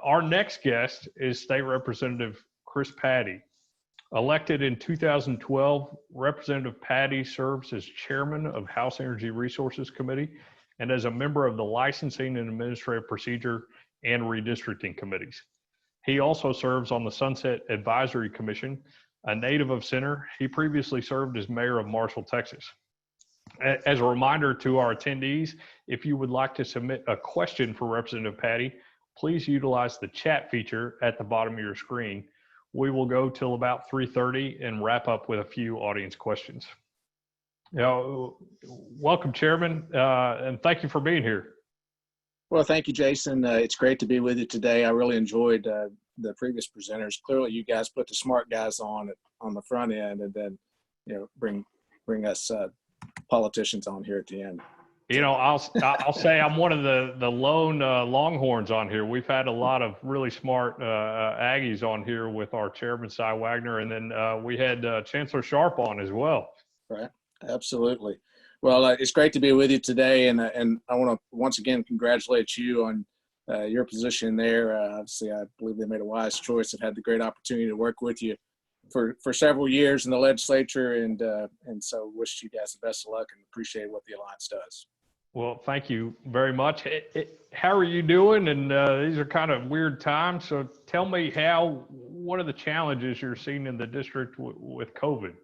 Our next guest is State Representative Chris Paddie. Elected in 2012, Representative Paddie serves as chairman of House Energy Resources Committee and as a member of the Licensing and Administrative Procedure and Redistricting Committees. He also serves on the Sunset Advisory Commission. A native of Center, he previously served as mayor of Marshall, Texas. As a reminder to our attendees, if you would like to submit a question for Representative Paddie, please utilize the chat feature at the bottom of your screen. We will go till about 3:30 and wrap up with a few audience questions. Now, welcome, Chairman, and thank you for being here. Well, thank you, Jason. It's great to be with you today. I really enjoyed the previous presenters. Clearly, you guys put the smart guys on the front end, and then bring us politicians on here at the end. I'll say I'm one of the lone Longhorns on here. We've had a lot of really smart Aggies on here with our chairman, Cy Wagner, and then we had Chancellor Sharp on as well. Right, absolutely. Well, it's great to be with you today, and I want to once again congratulate you on your position there. Obviously, I believe they made a wise choice and had the great opportunity to work with you for several years in the legislature, and so wish you guys the best of luck and appreciate what the Alliance does. Well, thank you very much. How are you doing? And these are kind of weird times, so tell me what are the challenges you're seeing in the district with COVID?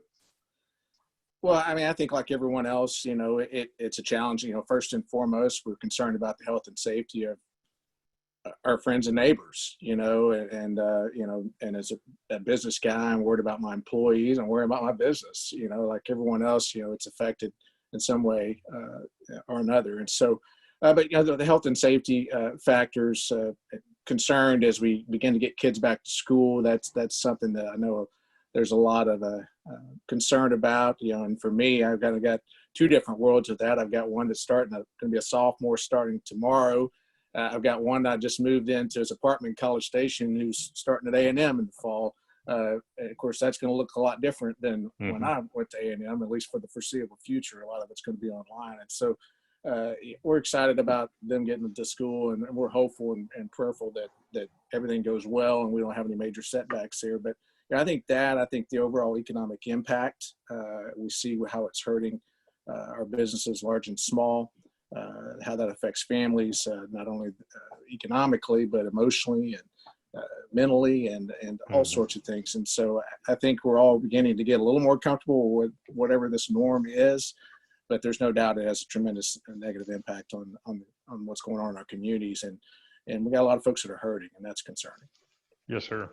Well, I mean, I think like everyone else, it's a challenge. First and foremost, we're concerned about the health and safety of our friends and neighbors, and as a business guy, I'm worried about my employees. I'm worried about my business, like everyone else, it's affected in some way or another. And so, but the health and safety factors concerned as we begin to get kids back to school. That's something that I know there's a lot of concern about, and for me, I've got two different worlds of that. I've got one that's going to be a sophomore starting tomorrow. I've got one that I just moved into his apartment in College Station who's starting at A&M in the fall. Of course, that's going to look a lot different than when I went to A&M, at least for the foreseeable future. A lot of it's going to be online. And so we're excited about them getting to school, and we're hopeful and prayerful that everything goes well and we don't have any major setbacks here. But I think the overall economic impact, we see how it's hurting our businesses, large and small, how that affects families, not only economically, but emotionally and mentally and all sorts of things. And so I think we're all beginning to get a little more comfortable with whatever this norm is, but there's no doubt it has a tremendous negative impact on what's going on in our communities. And we got a lot of folks that are hurting, and that's concerning. Yes, sir.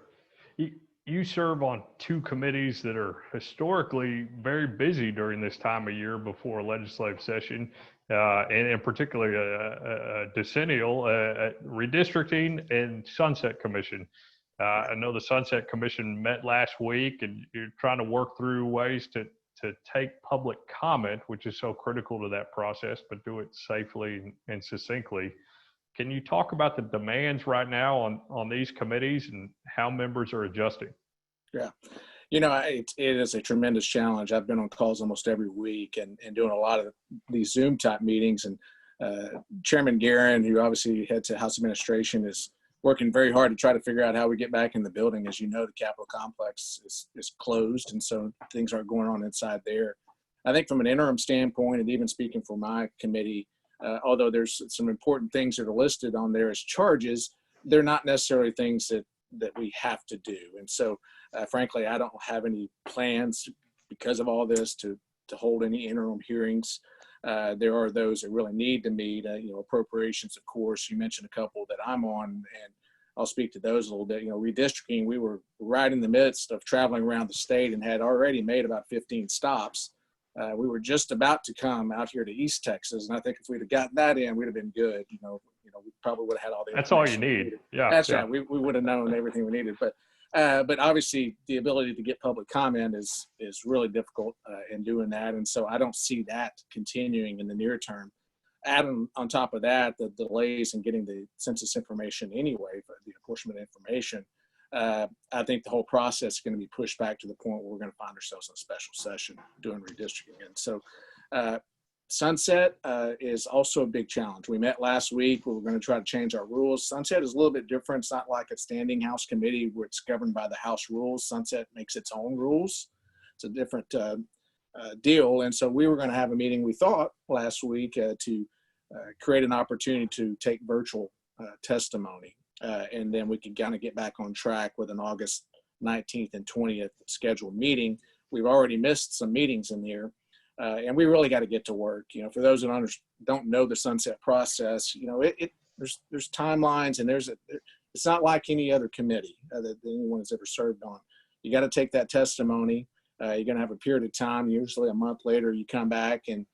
You serve on two committees that are historically very busy during this time of year before a legislative session, and particularly a decennial Redistricting and Sunset Commission. I know the Sunset Commission met last week, and you're trying to work through ways to take public comment, which is so critical to that process, but do it safely and succinctly. Can you talk about the demands right now on these committees and how members are adjusting? Yeah, it is a tremendous challenge. I've been on calls almost every week and doing a lot of these Zoom type meetings. And Chairman Guerin, who obviously heads to House Administration, is working very hard to try to figure out how we get back in the building. As you know, the Capitol complex is closed, and so things aren't going on inside there. I think from an interim standpoint, and even speaking for my committee, although there's some important things that are listed on there as charges, they're not necessarily things that we have to do. And so, frankly, I don't have any plans because of all this to hold any interim hearings. There are those that really need to meet, appropriations, of course. You mentioned a couple that I'm on, and I'll speak to those a little bit. Redistricting, we were right in the midst of traveling around the state and had already made about 15 stops. We were just about to come out here to East Texas, and I think if we'd have gotten that in, we'd have been good. We probably would have had all the. That's all you need. Yeah, that's right. We would have known everything we needed, but obviously the ability to get public comment is really difficult in doing that, and so I don't see that continuing in the near term. Add on top of that the delays in getting the census information anyway, the apportionment information. I think the whole process is going to be pushed back to the point where we're going to find ourselves in a special session doing redistricting. And so Sunset is also a big challenge. We met last week. We were going to try to change our rules. Sunset is a little bit different. It's not like a standing House committee where it's governed by the House rules. Sunset makes its own rules. It's a different deal. And so we were going to have a meeting, we thought, last week to create an opportunity to take virtual testimony. And then we could kind of get back on track with an August 19th and 20th scheduled meeting. We've already missed some meetings in there. And we really got to get to work. You know, for those that don't know the Sunset process, you know, there's timelines, and it's not like any other committee that anyone has ever served on. You got to take that testimony. You're going to have a period of time. Usually a month later, you come back and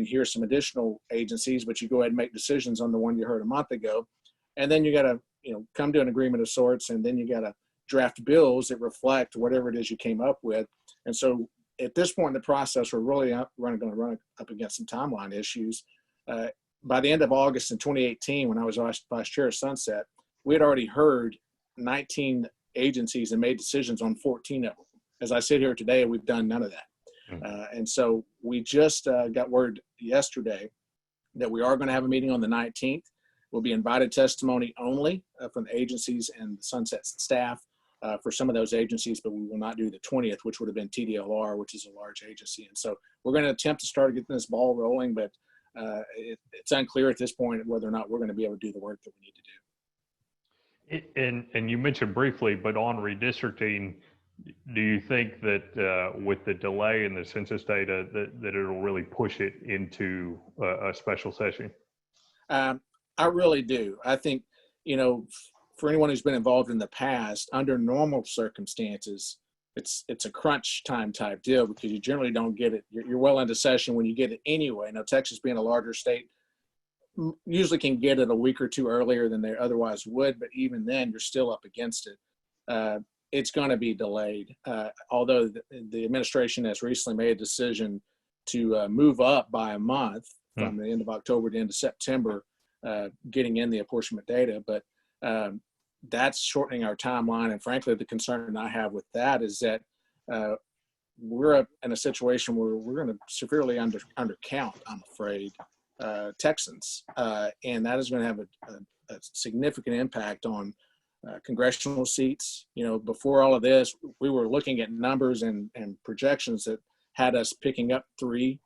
hear some additional agencies, but you go ahead and make decisions on the one you heard a month ago, and then you got to, you know, come to an agreement of sorts, and then you got to draft bills that reflect whatever it is you came up with. And so at this point in the process, we're really going to run up against some timeline issues. By the end of August in 2018, when I was vice chair of Sunset, we had already heard 19 agencies and made decisions on 14 of them. As I sit here today, we've done none of that. And so we just got word yesterday that we are going to have a meeting on the 19th. We'll be invited testimony only from the agencies and the Sunset staff. For some of those agencies, but we will not do the 20th, which would have been TDLR, which is a large agency. And so we're going to attempt to start getting this ball rolling, but it's unclear at this point whether or not we're going to be able to do the work that we need to do. And you mentioned briefly, but on redistricting, do you think that with the delay in the census data that it'll really push it into a special session? I really do. I think, you know, for anyone who's been involved in the past, under normal circumstances, it's a crunch time type deal because you generally don't get it. You're well into session when you get it anyway. Now, Texas being a larger state, usually can get it a week or two earlier than they otherwise would, but even then, you're still up against it. It's going to be delayed. Although the administration has recently made a decision to move up by a month from the end of October to the end of September, getting in the apportionment data, but that's shortening our timeline. And frankly, the concern I have with that is that we're in a situation where we're going to severely undercount, I'm afraid, Texans. And that is going to have a significant impact on congressional seats. You know, before all of this, we were looking at numbers and projections that had us picking up 3,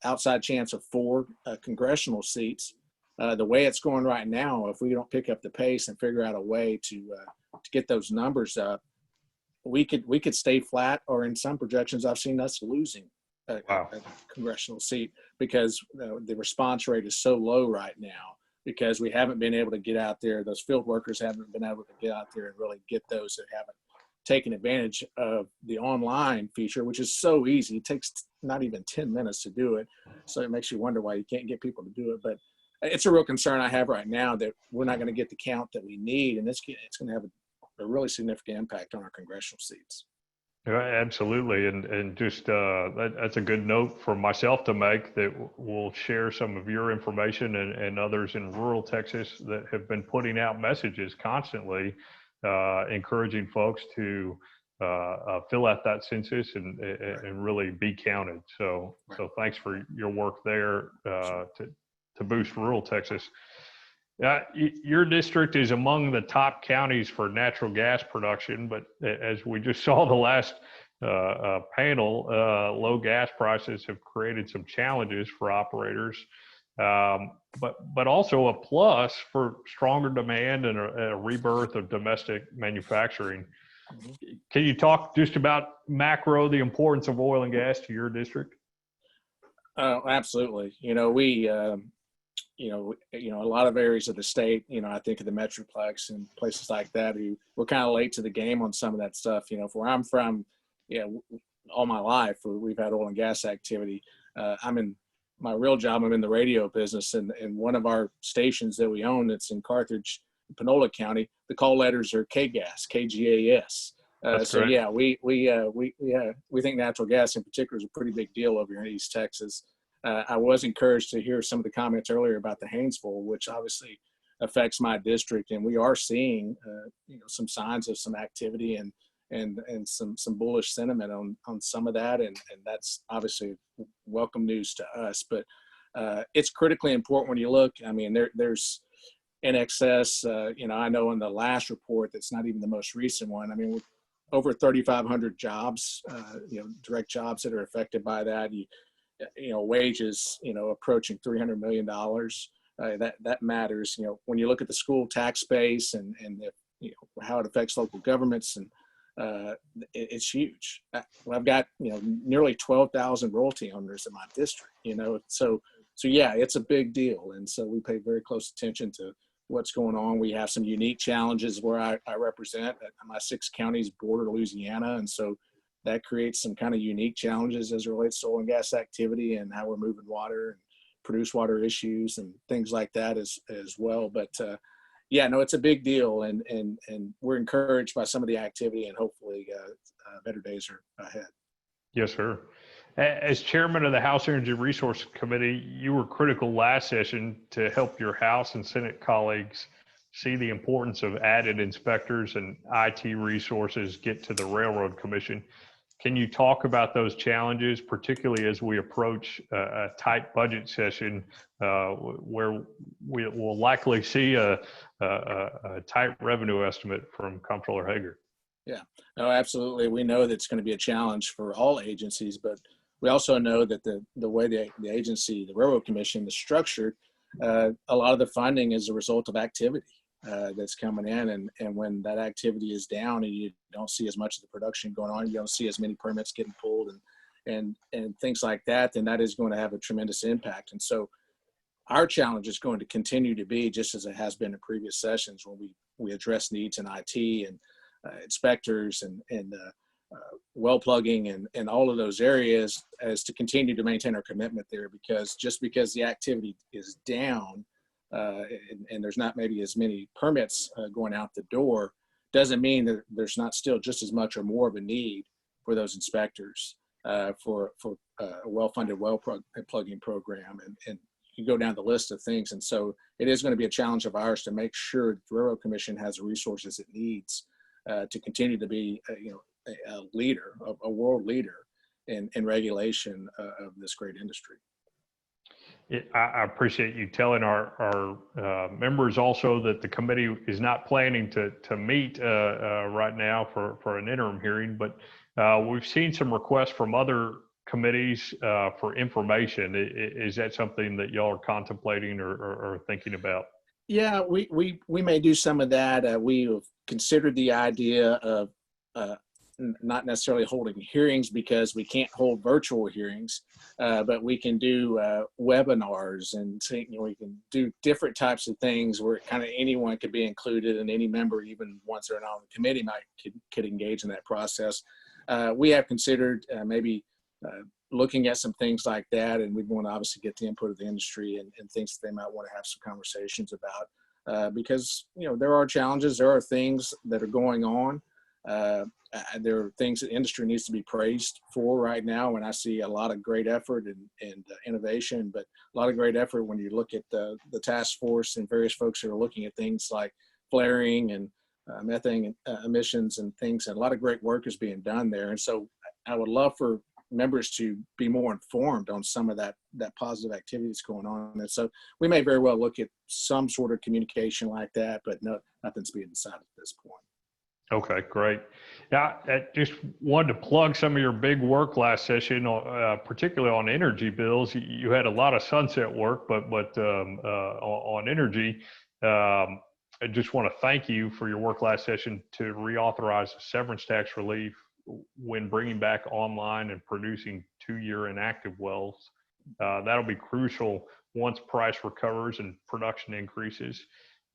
outside chance of 4 congressional seats. The way it's going right now, if we don't pick up the pace and figure out a way to get those numbers up, we could stay flat, or in some projections, I've seen us losing a congressional seat because the response rate is so low right now because we haven't been able to get out there. Those field workers haven't been able to get out there and really get those that haven't taken advantage of the online feature, which is so easy. It takes not even 10 minutes to do it. So it makes you wonder why you can't get people to do it. But it's a real concern I have right now that we're not going to get the count that we need, and it's going to have a really significant impact on our congressional seats. Yeah, absolutely, and just that's a good note for myself to make, that we'll share some of your information and others in rural Texas that have been putting out messages constantly, encouraging folks to fill out that census and really be counted. So thanks for your work there to boost rural Texas. Your district is among the top counties for natural gas production, but as we just saw the last panel, low gas prices have created some challenges for operators, but also a plus for stronger demand and a rebirth of domestic manufacturing. Can you talk just about macro, the importance of oil and gas to your district? Absolutely. You know, we a lot of areas of the state, I think of the Metroplex and places like that, we're kind of late to the game on some of that stuff. For where I'm from, all my life, we've had oil and gas activity. I'm in my real job. I'm in the radio business, and one of our stations that we own, that's in Carthage, Panola County, the call letters are KGAS, KGAS. So yeah, we think natural gas in particular is a pretty big deal over here in East Texas. I was encouraged to hear some of the comments earlier about the Haynesville, which obviously affects my district, and we are seeing some signs of some activity, and and some bullish sentiment on some of that, and that's obviously welcome news to us. But it's critically important when you look. I mean, there's in excess. I know in the last report, that's not even the most recent one. I mean, over 3,500 jobs, direct jobs that are affected by that. Wages, approaching $300 million. That matters. When you look at the school tax base and how it affects local governments, and it's huge. I've got nearly 12,000 royalty owners in my district. So yeah, it's a big deal, and so we pay very close attention to what's going on. We have some unique challenges where I represent. My 6 counties border Louisiana, and so that creates some kind of unique challenges as it relates to oil and gas activity and how we're moving water and produce water issues and things like that as well. But it's a big deal, and we're encouraged by some of the activity, and hopefully better days are ahead. Yes, sir. As chairman of the House Energy Resource Committee, you were critical last session to help your House and Senate colleagues see the importance of added inspectors and IT resources get to the Railroad Commission. Can you talk about those challenges, particularly as we approach a tight budget session where we will likely see a tight revenue estimate from Comptroller Hager? Yeah, no, absolutely. We know that it's going to be a challenge for all agencies, but we also know that the way the agency, the Railroad Commission, is structured, a lot of the funding is a result of activity that's coming in, and when that activity is down and you don't see as much of the production going on, you don't see as many permits getting pulled and things like that, then that is going to have a tremendous impact. And so our challenge is going to continue to be, just as it has been in previous sessions, when we address needs in IT and inspectors and well plugging and all of those areas, as to continue to maintain our commitment there, because just because the activity is down and there's not maybe as many permits going out the door, doesn't mean that there's not still just as much or more of a need for those inspectors for a well-funded well plugging program, and you go down the list of things. And so it is going to be a challenge of ours to make sure the Railroad Commission has the resources it needs to continue to be a leader, a world leader in regulation of this great industry. I appreciate you telling our members also that the committee is not planning to meet right now for an interim hearing, but we've seen some requests from other committees for information. Is that something that y'all are contemplating or thinking about? Yeah, we may do some of that. We have considered the idea of not necessarily holding hearings, because we can't hold virtual hearings, but we can do webinars, and we can do different types of things where kind of anyone could be included, and any member, even once they're not on the committee, could engage in that process. We have considered maybe looking at some things like that, and we'd want to obviously get the input of the industry and things that they might want to have some conversations about, because there are challenges, there are things that are going on. There are things that industry needs to be praised for right now, and I see a lot of great effort and innovation, but a lot of great effort when you look at the task force and various folks who are looking at things like flaring and methane emissions and things, and a lot of great work is being done there. And so I would love for members to be more informed on some of that positive activity that's going on. And so we may very well look at some sort of communication like that, but nothing's being decided at this point. Okay, great. Yeah, I just wanted to plug some of your big work last session, particularly on energy bills. You had a lot of sunset work, but on energy, I just want to thank you for your work last session to reauthorize severance tax relief when bringing back online and producing 2-year inactive wells. That'll be crucial once price recovers and production increases.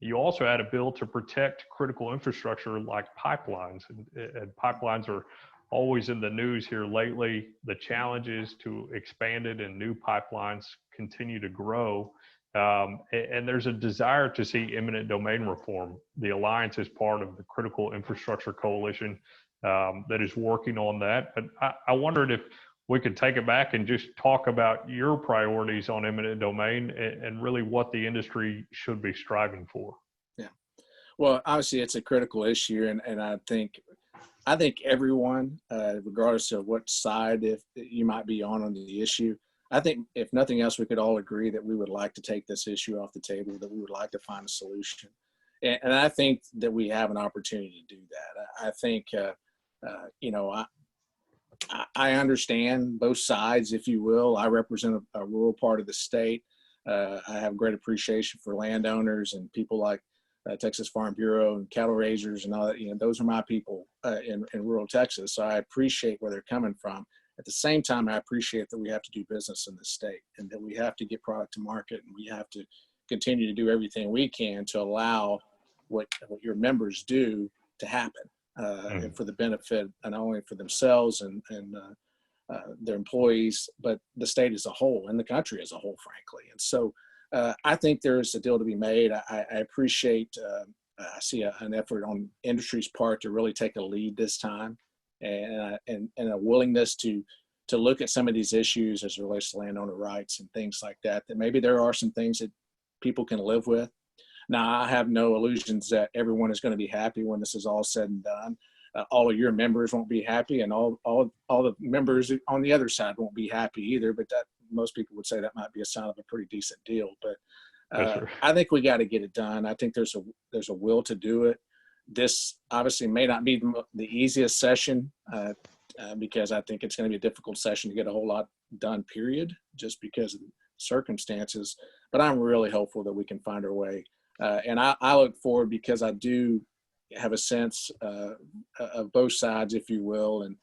You also had a bill to protect critical infrastructure like pipelines, and pipelines are always in the news here lately. The challenges to expanded and new pipelines continue to grow, and there's a desire to see eminent domain reform. The Alliance is part of the Critical Infrastructure Coalition that is working on that. But I wondered if we could take it back and just talk about your priorities on eminent domain and really what the industry should be striving for. Yeah. Well, obviously it's a critical issue, and I think I think everyone, regardless of what side if you might be on the issue, I think if nothing else, we could all agree that we would like to take this issue off the table, that we would like to find a solution. And I think that we have an opportunity to do that. I think, you know, I understand both sides, if you will. I represent a rural part of the state. I have great appreciation for landowners and people like Texas Farm Bureau and cattle raisers and all that. You know, those are my people in rural Texas. So I appreciate where they're coming from. At the same time, I appreciate that we have to do business in the state and that we have to get product to market, and we have to continue to do everything we can to allow what your members do to happen and for the benefit, and not only for themselves and their employees, but the state as a whole and the country as a whole, frankly. And so I think there's a deal to be made. I appreciate, I see an effort on industry's part to really take a lead this time, and a willingness to look at some of these issues as it relates to landowner rights and things like that, that maybe there are some things that people can live with. Now, I have no illusions that everyone is going to be happy when this is all said and done. All of your members won't be happy, and all the members on the other side won't be happy either, but that most people would say that might be a sign of a pretty decent deal. But Sure. I think we got to get it done. I think there's a will to do it. This obviously may not be the easiest session because I think it's going to be a difficult session to get a whole lot done, period, just because of the circumstances. But I'm really hopeful that we can find our way. And I look forward, because I do have a sense of both sides, if you will, and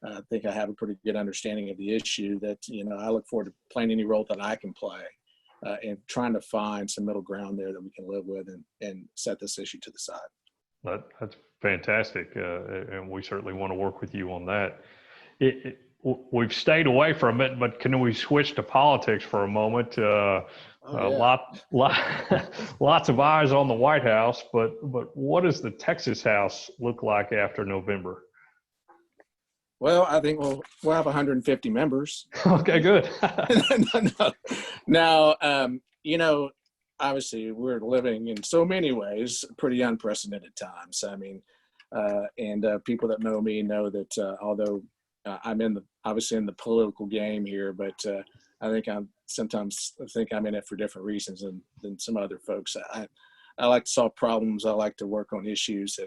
I think I have a pretty good understanding of the issue, that, you know, I look forward to playing any role that I can play and trying to find some middle ground there that we can live with and set this issue to the side. That's fantastic, and we certainly want to work with you on that. We've stayed away from it, but can we switch to politics for a moment? Lots of eyes on the White House, but what does the Texas House look like after November? Well, I think we'll have 150 members. Okay, good. Now, you know, obviously we're living in so many ways pretty unprecedented times. I mean, and people that know me know that although I'm obviously in the political game here, but I think sometimes I'm in it for different reasons than some other folks. I like to solve problems. I like to work on issues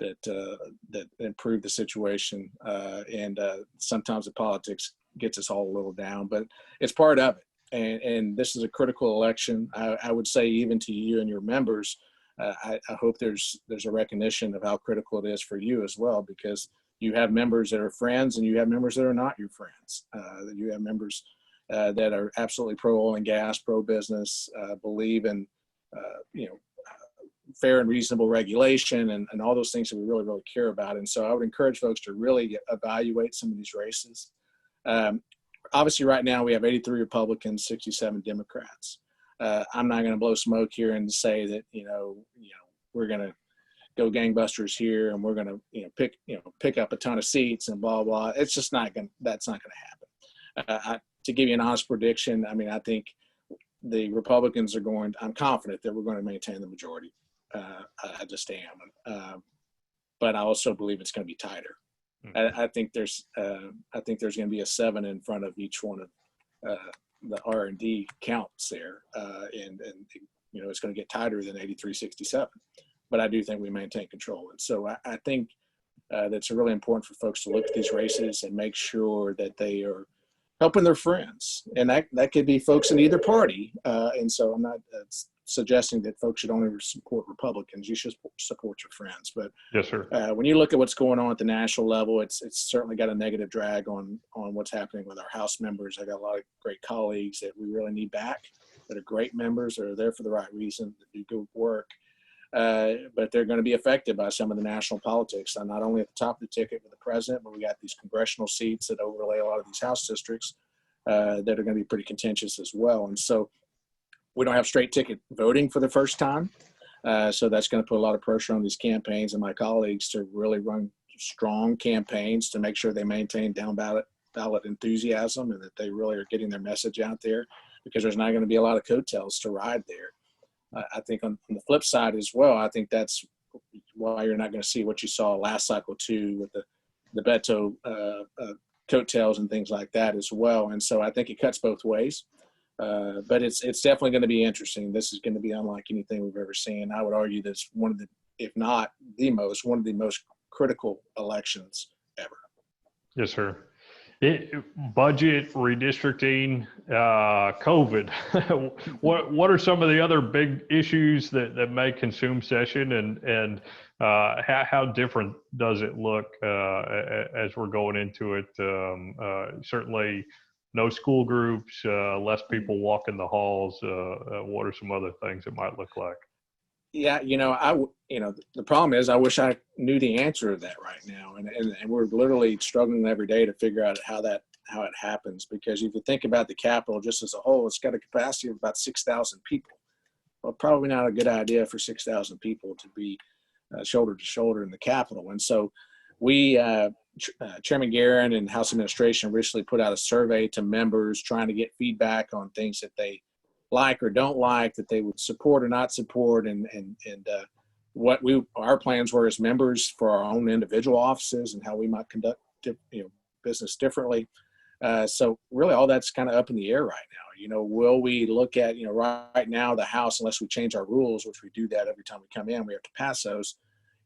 that improve the situation. And sometimes the politics gets us all a little down, but it's part of it. And this is a critical election. I would say, even to you and your members, I hope there's a recognition of how critical it is for you as well, because you have members that are friends and you have members that are not your friends. You have members that are absolutely pro oil and gas, pro business, believe in fair and reasonable regulation and all those things that we really, really care about. And so I would encourage folks to really evaluate some of these races. Obviously, right now we have 83 Republicans, 67 Democrats. I'm not going to blow smoke here and say that we're going to go gangbusters here and we're going to pick up a ton of seats and blah blah. It's just that's not going to happen. To give you an honest prediction, I mean, I think the Republicans I'm confident that we're going to maintain the majority. I just am, but I also believe it's going to be tighter. I think there's going to be a 7 in front of each one of the R&D counts there, and it's going to get tighter than 83-67. But I do think we maintain control, and so I think that's really important for folks to look at these races and make sure that they are helping their friends, and that could be folks in either party. And so I'm not suggesting that folks should only support Republicans. You should support your friends. But yes, sir. When you look at what's going on at the national level, it's certainly got a negative drag on what's happening with our House members. I got a lot of great colleagues that we really need back, that are great members, that are there for the right reason, that do good work. But they're going to be affected by some of the national politics. And not only at the top of the ticket with the president, but we got these congressional seats that overlay a lot of these House districts that are going to be pretty contentious as well. And so we don't have straight ticket voting for the first time. So that's going to put a lot of pressure on these campaigns and my colleagues to really run strong campaigns to make sure they maintain down ballot enthusiasm and that they really are getting their message out there, because there's not going to be a lot of coattails to ride there. I think on the flip side as well, I think that's why you're not going to see what you saw last cycle too with the Beto coattails and things like that as well. And so I think it cuts both ways. But it's definitely going to be interesting. This is going to be unlike anything we've ever seen. I would argue that's one of the, if not one of the most critical elections ever. Yes, sir. Budget, redistricting, COVID. What are some of the other big issues that may consume session, and how different does it look as we're going into it? Certainly, no school groups, less people walking the halls. What are some other things it might look like? Yeah, the problem is I wish I knew the answer to that right now, and we're literally struggling every day to figure out how it happens. Because if you think about the Capitol just as a whole, it's got a capacity of about 6,000 people. Well, probably not a good idea for 6,000 people to be shoulder to shoulder in the Capitol. And so we, Chairman Guerin and House Administration recently put out a survey to members trying to get feedback on things that they like or don't like, that they would support or not support, and what our plans were as members for our own individual offices and how we might conduct business differently. So really all that's kind of up in the air right now. Will we look at, right now the House, unless we change our rules, which we do that every time we come in, we have to pass those.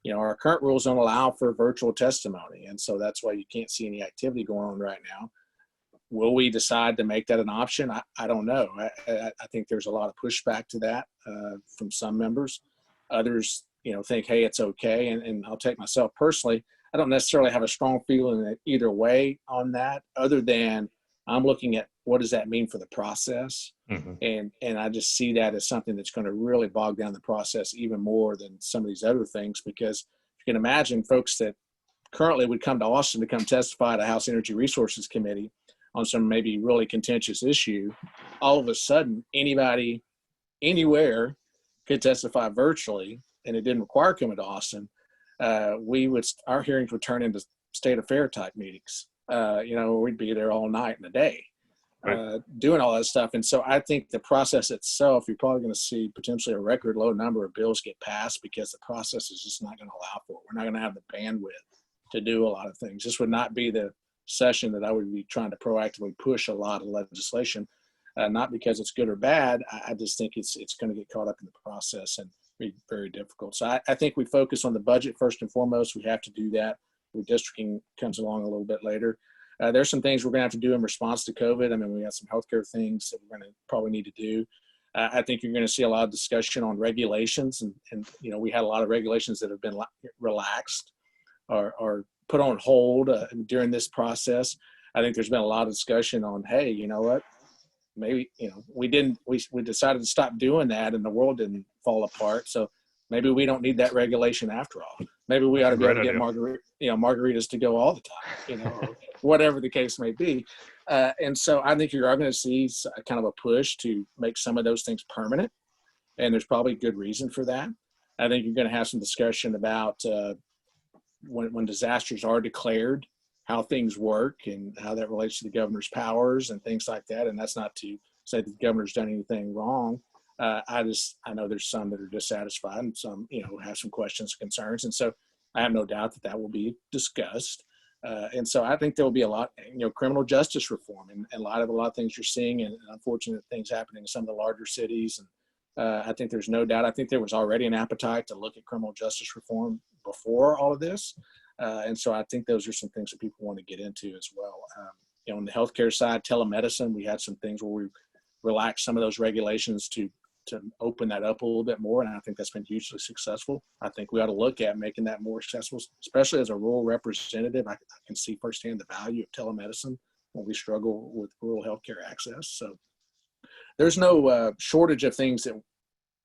Our current rules don't allow for virtual testimony. And so that's why you can't see any activity going on right now. Will we decide to make that an option? I don't know. I think there's a lot of pushback to that from some members. Others, think, hey, it's okay. And I'll take myself personally. I don't necessarily have a strong feeling either way on that, other than I'm looking at what does that mean for the process. Mm-hmm. And I just see that as something that's going to really bog down the process even more than some of these other things, because you can imagine folks that currently would come to Austin to come testify at a House Energy Resources Committee on some maybe really contentious issue. All of a sudden, anybody, anywhere could testify virtually, and it didn't require coming to Austin. Our hearings would turn into state affair type meetings. We'd be there all night and a day doing all that stuff. And so I think the process itself, you're probably going to see potentially a record low number of bills get passed, because the process is just not going to allow for it. We're not going to have the bandwidth to do a lot of things. This would not be the session that I would be trying to proactively push a lot of legislation, not because it's good or bad. I just think it's going to get caught up in the process and be very difficult. So I think we focus on the budget first and foremost. We have to do that. Redistricting comes along a little bit later. There's some things we're going to have to do in response to COVID. I mean, we got some healthcare things that we're going to probably need to do. I think you're going to see a lot of discussion on regulations, and we had a lot of regulations that have been relaxed or put on hold during this process. I think there's been a lot of discussion on, hey, you know what, maybe, we decided to stop doing that and the world didn't fall apart. So maybe we don't need that regulation after all. Maybe we ought to be able to get margaritas to go all the time, or whatever the case may be. And so I think you are going to see kind of a push to make some of those things permanent. And there's probably good reason for that. I think you're going to have some discussion about when disasters are declared, how things work and how that relates to the governor's powers and things like that. And that's not to say that the governor's done anything wrong. I know there's some that are dissatisfied and some, have some questions and concerns. And so I have no doubt that will be discussed. And so I think there will be a lot, criminal justice reform and a lot of things you're seeing and unfortunate things happening in some of the larger cities. And I think there's no doubt. I think there was already an appetite to look at criminal justice reform before all of this. And so I think those are some things that people want to get into as well. On the healthcare side, telemedicine, we had some things where we relaxed some of those regulations to open that up a little bit more. And I think that's been hugely successful. I think we ought to look at making that more accessible, especially as a rural representative. I can see firsthand the value of telemedicine when we struggle with rural healthcare access. So there's no shortage of things that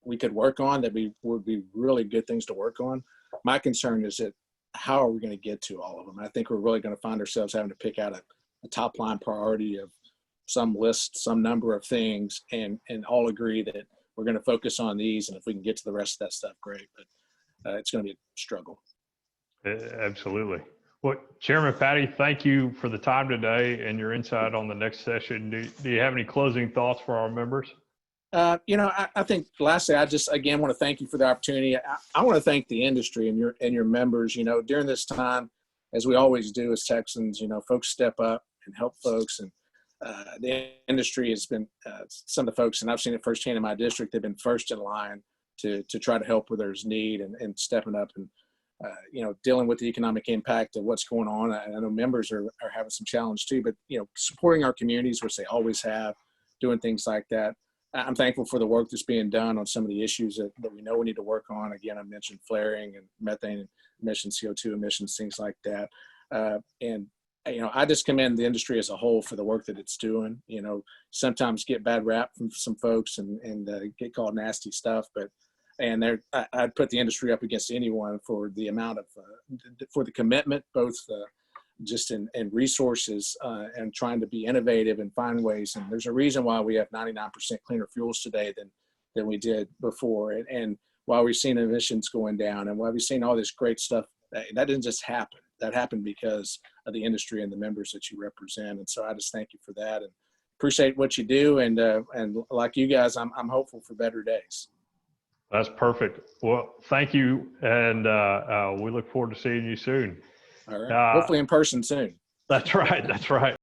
we could work on that would be really good things to work on. My concern is that how are we going to get to all of them? I think we're really going to find ourselves having to pick out a top line priority of some list, some number of things, and all agree that we're going to focus on these. And if we can get to the rest of that stuff, great. But it's going to be a struggle. Absolutely. Well, Chairman Paddie, thank you for the time today and your insight on the next session. Do you have any closing thoughts for our members? I think lastly, I just again want to thank you for the opportunity. I want to thank the industry and your members. During this time, as we always do as Texans, folks step up and help folks, and the industry has been some of the folks, and I've seen it firsthand in my district. They've been first in line to try to help where there's need and stepping up and dealing with the economic impact of what's going on. I know members are having some challenge too, but supporting our communities, which they always have, doing things like that. I'm thankful for the work that's being done on some of the issues that we know we need to work on. Again, I mentioned flaring and methane emissions, CO2 emissions, things like that. I just commend the industry as a whole for the work that it's doing. Sometimes get bad rap from some folks and get called nasty stuff, I'd put the industry up against anyone for the amount of, for the commitment, both just in resources and trying to be innovative and find ways. And there's a reason why we have 99% cleaner fuels today than we did before. And while we've seen emissions going down and while we've seen all this great stuff, that didn't just happen. That happened because of the industry and the members that you represent. And so I just thank you for that and appreciate what you do. And like you guys, I'm hopeful for better days. That's perfect. Well, thank you. And we look forward to seeing you soon. All right. Hopefully in person soon. That's right. That's right.